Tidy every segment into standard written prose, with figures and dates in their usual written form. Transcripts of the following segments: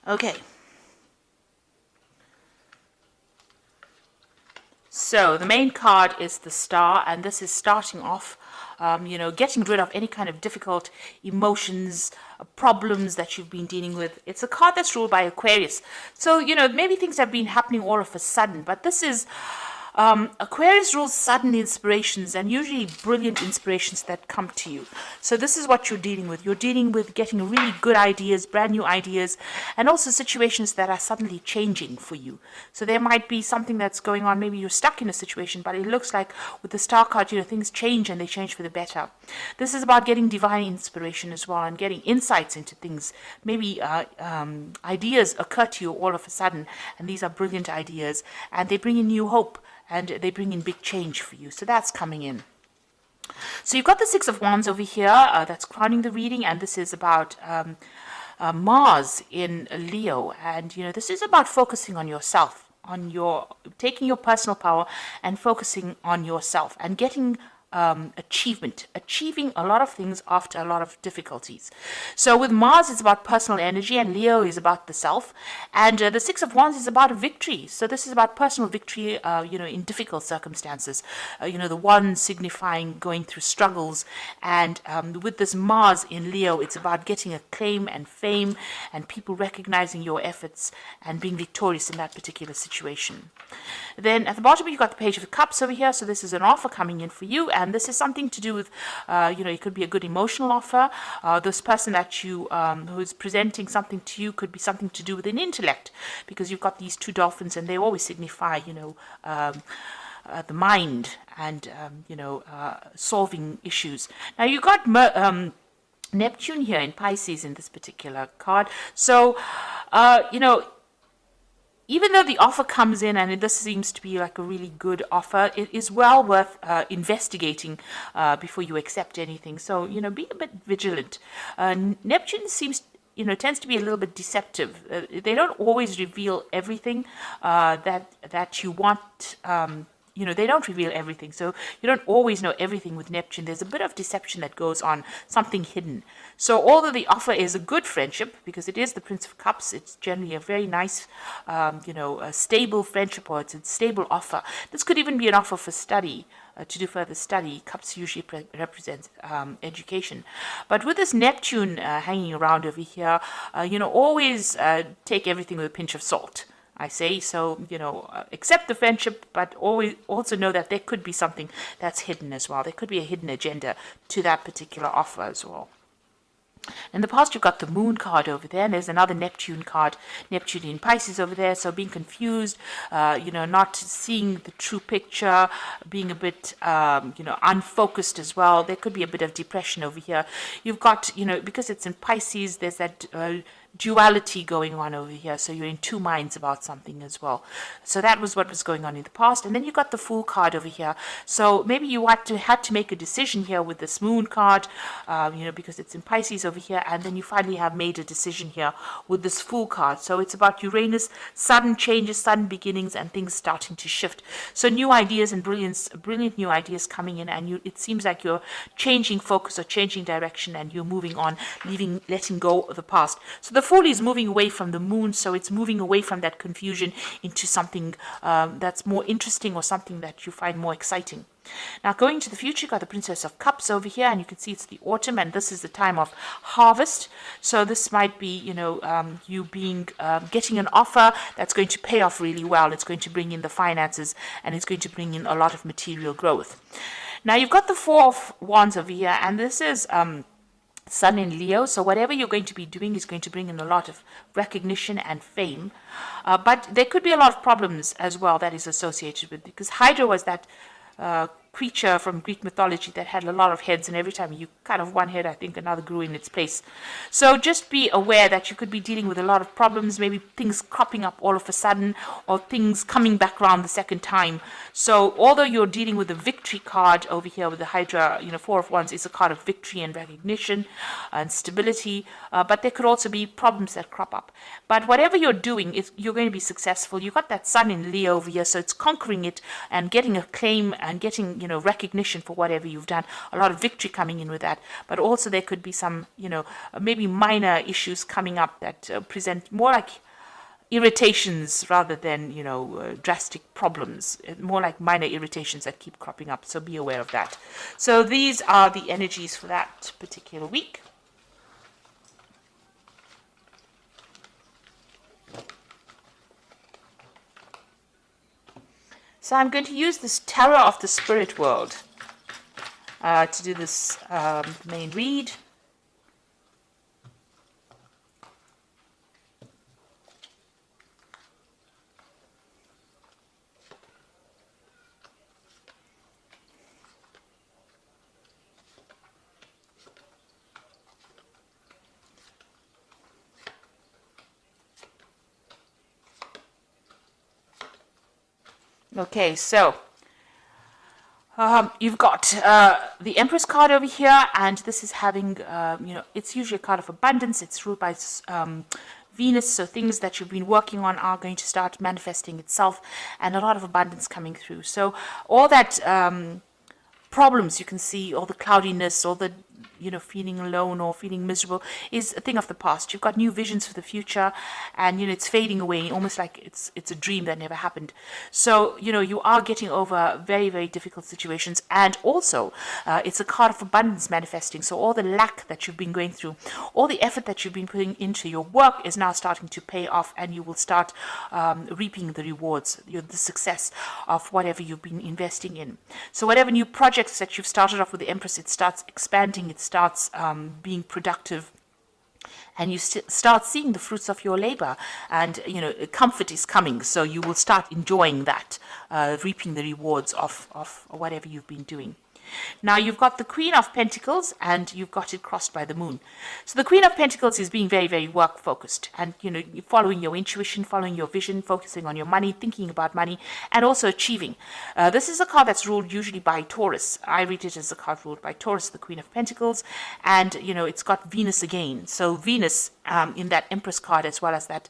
Okay. So the main card is the Star, and this is starting off, getting rid of any kind of difficult emotions, problems that you've been dealing with. It's a card that's ruled by Aquarius. So, maybe things have been happening all of a sudden, but this is Aquarius rules sudden inspirations and usually brilliant inspirations that come to you. So this is what you're dealing with. You're dealing with getting really good ideas, brand new ideas, and also situations that are suddenly changing for you. So there might be something that's going on. Maybe you're stuck in a situation, but it looks like with the Star card, things change and they change for the better. This is about getting divine inspiration as well and getting insights into things. Maybe ideas occur to you all of a sudden, and these are brilliant ideas, and they bring in new hope. And they bring in big change for you. So that's coming in. So you've got the Six of Wands over here. That's crowning the reading. And this is about Mars in Leo. And, this is about focusing on yourself, taking your personal power and focusing on yourself and getting achieving a lot of things after a lot of difficulties. So with Mars, it's about personal energy, and Leo is about the self, and the Six of Wands is about victory. So this is about personal victory, in difficult circumstances. The one signifying going through struggles, and with this Mars in Leo, it's about getting acclaim and fame, and people recognizing your efforts and being victorious in that particular situation. Then at the bottom, you've got the Page of Cups over here. So this is an offer coming in for you. And this is something to do with, it could be a good emotional offer. This person that you, who's presenting something to you could be something to do with an intellect, because you've got these two dolphins and they always signify, the mind and, solving issues. Now you've got Neptune here in Pisces in this particular card. So, even though the offer comes in, and this seems to be like a really good offer, it is well worth investigating before you accept anything. So, be a bit vigilant. Neptune tends to be a little bit deceptive. They don't always reveal everything that you want. They don't reveal everything. So you don't always know everything with Neptune. There's a bit of deception that goes on, something hidden. So although the offer is a good friendship, because it is the Prince of Cups, it's generally a very nice, a stable friendship, or it's a stable offer. This could even be an offer for study, to do further study. Cups usually represents education. But with this Neptune hanging around over here, always take everything with a pinch of salt, I say. So, accept the friendship, but always also know that there could be something that's hidden as well. There could be a hidden agenda to that particular offer as well. In the past, you've got the Moon card over there, and there's another Neptune card, Neptune in Pisces over there. So being confused, not seeing the true picture, being a bit, unfocused as well. There could be a bit of depression over here. You've got, because it's in Pisces, there's that duality going on over here. So you're in two minds about something as well. So that was what was going on in the past. And then you got the Fool card over here. So maybe you had to make a decision here with this Moon card, because it's in Pisces over here. And then you finally have made a decision here with this Fool card. So it's about Uranus, sudden changes, sudden beginnings, and things starting to shift. So new ideas and brilliant new ideas coming in, and it seems like you're changing focus or changing direction, and you're moving on, letting go of the past. So the Fool is moving away from the Moon, so it's moving away from that confusion into something that's more interesting, or something that you find more exciting. Now, going to the future, you've got the Princess of Cups over here, and you can see it's the autumn, and this is the time of harvest. So this might be, you getting an offer that's going to pay off really well. It's going to bring in the finances, and it's going to bring in a lot of material growth. Now, you've got the Four of Wands over here, and this is Sun in Leo, so whatever you're going to be doing is going to bring in a lot of recognition and fame, but there could be a lot of problems as well that is associated with, because Hydra was that creature from Greek mythology that had a lot of heads, and every time you cut off one head, I think another grew in its place. So just be aware that you could be dealing with a lot of problems, maybe things cropping up all of a sudden, or things coming back around the second time. So although you're dealing with the victory card over here with the Hydra, Four of Wands is a card of victory and recognition and stability, but there could also be problems that crop up. But whatever you're doing, you're going to be successful. You've got that Sun in Leo over here, so it's conquering it and getting acclaim and getting, recognition for whatever you've done, a lot of victory coming in with that. But also there could be some, maybe minor issues coming up that present more like irritations rather than, drastic problems, more like minor irritations that keep cropping up. So be aware of that. So these are the energies for that particular week. So I'm going to use this Tarot of the Spirit World to do this main read. Okay, so you've got the Empress card over here, and this is having, it's usually a card of abundance. It's ruled by Venus, so things that you've been working on are going to start manifesting itself, and a lot of abundance coming through. So all that problems you can see, all the cloudiness, all the feeling alone or feeling miserable is a thing of the past. You've got new visions for the future, and it's fading away, almost like it's a dream that never happened. So you are getting over very, very difficult situations, and also it's a card of abundance manifesting. So all the lack that you've been going through, all the effort that you've been putting into your work is now starting to pay off, and you will start reaping the rewards, the success of whatever you've been investing in. So whatever new projects that you've started off with the Empress, it starts expanding, it starts being productive, and you start seeing the fruits of your labor, and comfort is coming, so you will start enjoying that, reaping the rewards of whatever you've been doing. Now you've got the Queen of Pentacles, and you've got it crossed by the Moon. So the Queen of Pentacles is being very, very work focused, and following your intuition, following your vision, focusing on your money, thinking about money, and also achieving. This is a card that's ruled usually by Taurus. I read it as a card ruled by Taurus, the Queen of Pentacles, and it's got Venus again. So Venus in that Empress card, as well as that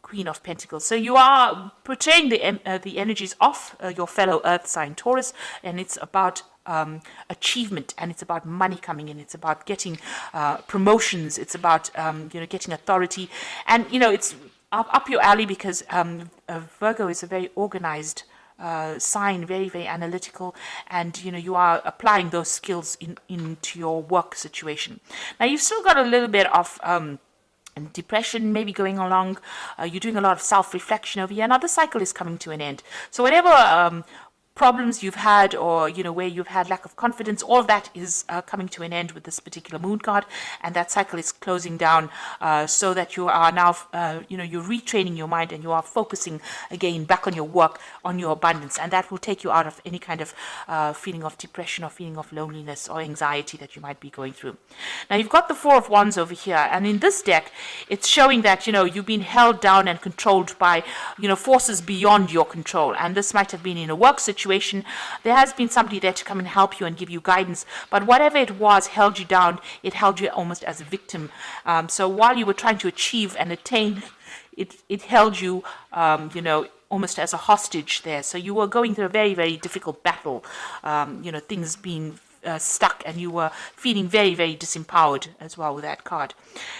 Queen of Pentacles. So you are portraying the energies of your fellow Earth sign Taurus, and it's about achievement, and it's about money coming in. It's about getting promotions. It's about getting authority, and it's up your alley, because Virgo is a very organized sign, very, very analytical, and you are applying those skills into your work situation. Now you've still got a little bit of and depression maybe going along. You're doing a lot of self-reflection over here. Now the cycle is coming to an end. So whatever problems you've had, or where you've had lack of confidence, all of that is coming to an end with this particular Moon card, and that cycle is closing down, so that you are now you're retraining your mind, and you are focusing again back on your work, on your abundance, and that will take you out of any kind of feeling of depression or feeling of loneliness or anxiety that you might be going through. Now you've got the Four of Wands over here, and in this deck it's showing that you've been held down and controlled by forces beyond your control, and this might have been in a work situation. There has been somebody there to come and help you and give you guidance, but whatever it was held you down. It held you almost as a victim. So while you were trying to achieve and attain, it held you, almost as a hostage there. So you were going through a very, very difficult battle, things being stuck, and you were feeling very, very disempowered as well with that card.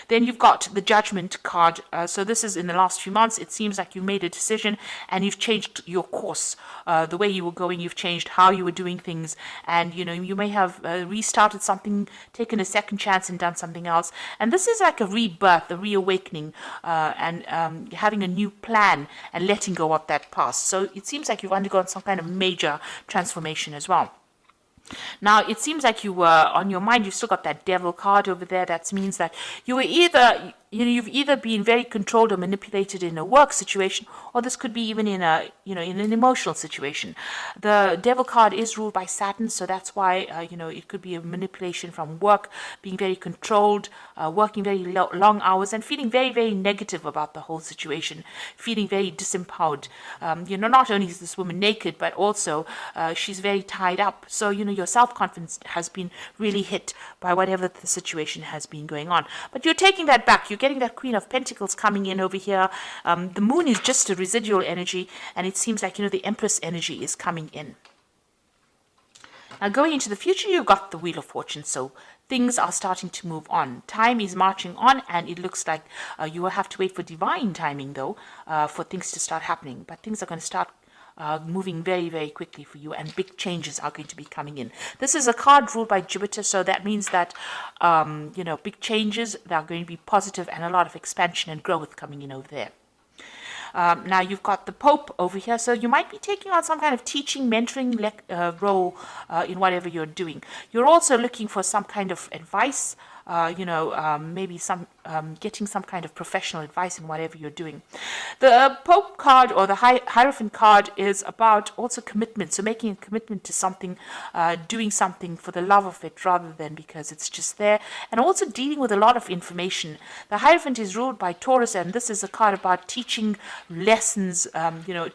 Then you've got the Judgment card. So this is in the last few months. It seems like you made a decision, and you've changed your course. The way you were going, you've changed how you were doing things, and you may have restarted something, taken a second chance, and done something else. And this is like a rebirth, a reawakening, and having a new plan and letting go of that past. So it seems like you've undergone some kind of major transformation as well. Now, it seems like you were, on your mind, you've still got that Devil card over there. That means that you were either, you've either been very controlled or manipulated in a work situation, or this could be even in a, in an emotional situation. The Devil card is ruled by Saturn, so that's why, it could be a manipulation from work, being very controlled, working very long hours, and feeling very, very negative about the whole situation, feeling very disempowered. Not only is this woman naked, but also she's very tied up. So, your self-confidence has been really hit by whatever the situation has been going on. But you're taking that back. You're getting that Queen of Pentacles coming in over here. The Moon is just a residual energy, and it seems like, the Empress energy is coming in. Now, going into the future, you've got the Wheel of Fortune, so things are starting to move on. Time is marching on, and it looks like you will have to wait for divine timing, though, for things to start happening. But things are going to start moving very, very quickly for you, and big changes are going to be coming in. This is a card ruled by Jupiter, so that means that, big changes, they are going to be positive, and a lot of expansion and growth coming in over there. Now you've got the Pope over here, so you might be taking on some kind of teaching, mentoring role in whatever you're doing. You're also looking for some kind of advice, maybe getting some kind of professional advice in whatever you're doing. The Pope card, or the Hierophant card, is about also commitment, so making a commitment to something, doing something for the love of it rather than because it's just there, and also dealing with a lot of information. The Hierophant is ruled by Taurus, and this is a card about teaching lessons,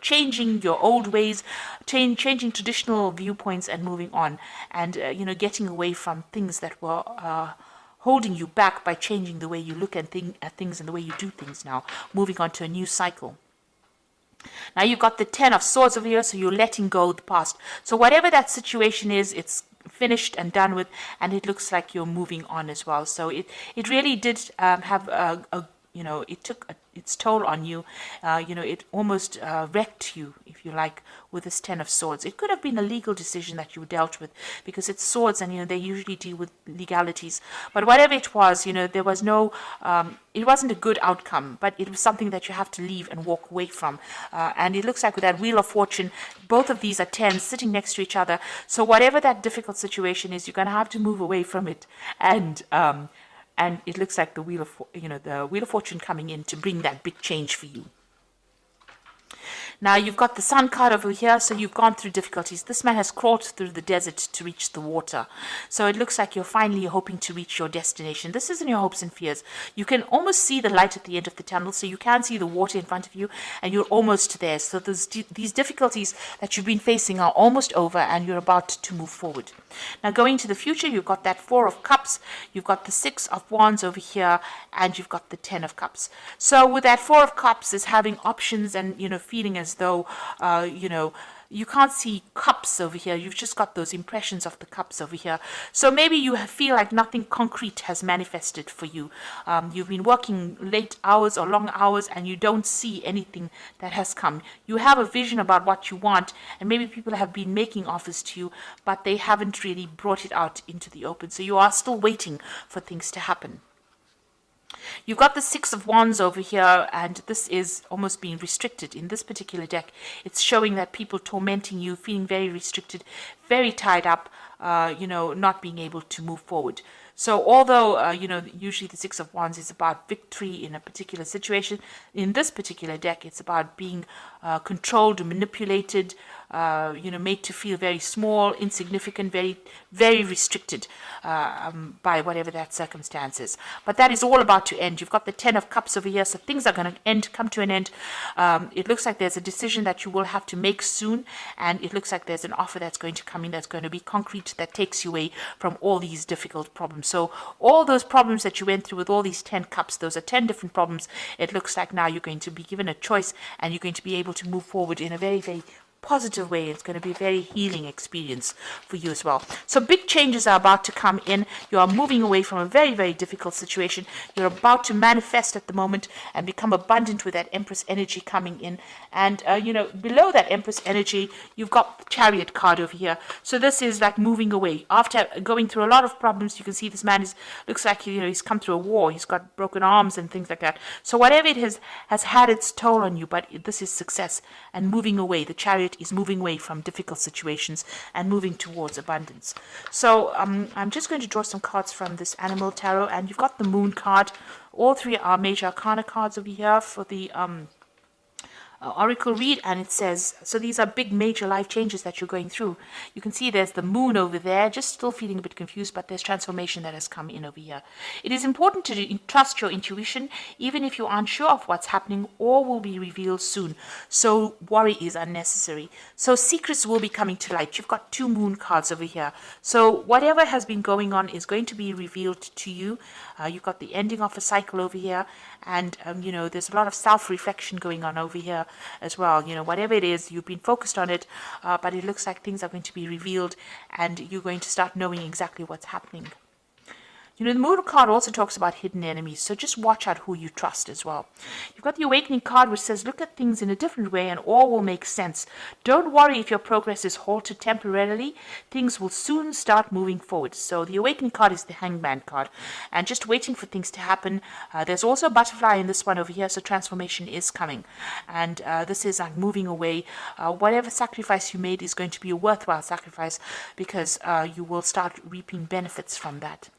changing your old ways, changing traditional viewpoints and moving on, and getting away from things that were holding you back by changing the way you look at things and the way you do things now, moving on to a new cycle. Now you've got the Ten of Swords over here, so you're letting go of the past. So whatever that situation is, it's finished and done with, and it looks like you're moving on as well. So it really did have it took its toll on you. It almost wrecked you, if you like, with this Ten of Swords. It could have been a legal decision that you dealt with, because it's swords, and they usually deal with legalities. But whatever it was, there was no, it wasn't a good outcome, but it was something that you have to leave and walk away from. And it looks like with that Wheel of Fortune, both of these are tens sitting next to each other. So whatever that difficult situation is, you're going to have to move away from it. And it looks like the Wheel of Fortune coming in to bring that big change for you. Now you've got the Sun card over here, so you've gone through difficulties. This man has crawled through the desert to reach the water. So it looks like you're finally hoping to reach your destination. This isn't your hopes and fears. You can almost see the light at the end of the tunnel, so you can see the water in front of you, and you're almost there. So these difficulties that you've been facing are almost over, and you're about to move forward. Now going to the future, you've got that Four of Cups, you've got the Six of Wands over here, and you've got the Ten of Cups. So with that Four of Cups is having options and, feeling as though, you can't see cups over here. You've just got those impressions of the cups over here. So maybe you feel like nothing concrete has manifested for you. You've been working late hours or long hours, and you don't see anything that has come. You have a vision about what you want, and maybe people have been making offers to you, but they haven't really brought it out into the open. So you are still waiting for things to happen. You've got the Six of Wands over here, and this is almost being restricted. In this particular deck, it's showing that people tormenting you, feeling very restricted, very tied up, not being able to move forward. So although, usually the Six of Wands is about victory in a particular situation, in this particular deck, it's about being controlled, manipulated, made to feel very small, insignificant, very, very restricted by whatever that circumstance is. But that is all about to end. You've got the Ten of Cups over here, so things are going to come to an end. It looks like there's a decision that you will have to make soon, and it looks like there's an offer that's going to come in that's going to be concrete, that takes you away from all these difficult problems. So all those problems that you went through with all these 10 cups, those are 10 different problems. It looks like now you're going to be given a choice, and you're going to be able to move forward in a very, very positive way. It's going to be a very healing experience for you as well. So big changes are about to come in. You are moving away from a very, very difficult situation. You're about to manifest at the moment and become abundant with that Empress energy coming in. And, below that Empress energy, you've got the Chariot card over here. So this is like moving away. After going through a lot of problems, you can see this man looks like, he's come through a war. He's got broken arms and things like that. So whatever it has had its toll on you, but this is success and moving away. The Chariot is moving away from difficult situations and moving towards abundance. So I'm just going to draw some cards from this Animal Tarot, and you've got the Moon card. All three are major arcana cards over here for the oracle read, and it says, so these are big major life changes that you're going through. You can see there's the moon over there, just still feeling a bit confused, but there's transformation that has come in over here. It is important to trust your intuition, even if you aren't sure of what's happening or will be revealed soon. So worry is unnecessary. So secrets will be coming to light. You've got 2 moon cards over here. So whatever has been going on is going to be revealed to you. You've got the ending of a cycle over here, and there's a lot of self-reflection going on over here as well. Whatever it is, you've been focused on it, but it looks like things are going to be revealed, and you're going to start knowing exactly what's happening. The Moon card also talks about hidden enemies, so just watch out who you trust as well. You've got the Awakening card, which says, look at things in a different way and all will make sense. Don't worry if your progress is halted temporarily. Things will soon start moving forward. So the Awakening card is the Hangman card, and just waiting for things to happen. There's also a butterfly in this one over here, so transformation is coming. And this is like moving away. Whatever sacrifice you made is going to be a worthwhile sacrifice, because you will start reaping benefits from that.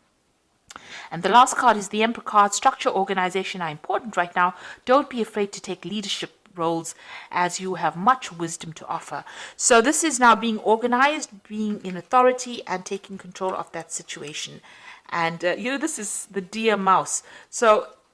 And the last card is the Emperor card. Structure, organization are important right now. Don't be afraid to take leadership roles, as you have much wisdom to offer. So this is now being organized, being in authority, and taking control of that situation. And this is the deer mouse.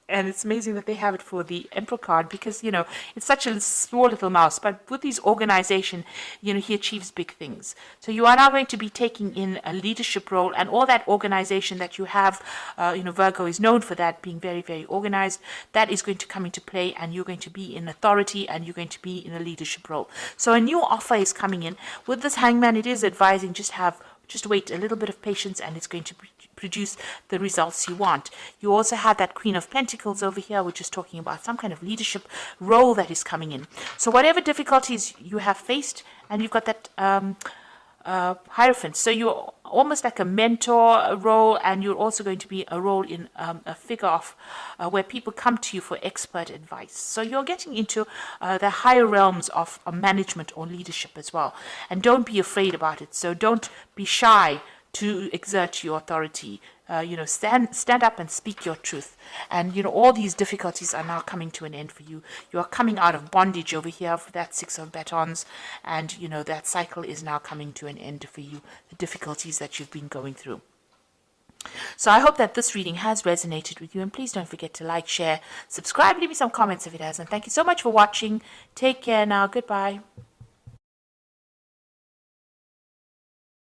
And it's amazing that they have it for the Emperor card, because, it's such a small little mouse. But with his organization, he achieves big things. So you are now going to be taking in a leadership role, and all that organization that you have, Virgo is known for that, being very, very organized. That is going to come into play, and you're going to be in authority, and you're going to be in a leadership role. So a new offer is coming in. With this Hangman, it is advising just wait a little bit of patience, and it's going to produce the results you want. You also have that Queen of Pentacles over here, which is talking about some kind of leadership role that is coming in. So whatever difficulties you have faced, and you've got that Hierophant. So you're almost like a mentor role, and you're also going to be a role in a figure of where people come to you for expert advice. So you're getting into the higher realms of management or leadership as well. And don't be afraid about it. So don't be shy to exert your authority. Stand up and speak your truth. And, all these difficulties are now coming to an end for you. You are coming out of bondage over here for that 6 of batons. And, that cycle is now coming to an end for you, the difficulties that you've been going through. So I hope that this reading has resonated with you. And please don't forget to like, share, subscribe, leave me some comments if it has. And thank you so much for watching. Take care now. Goodbye.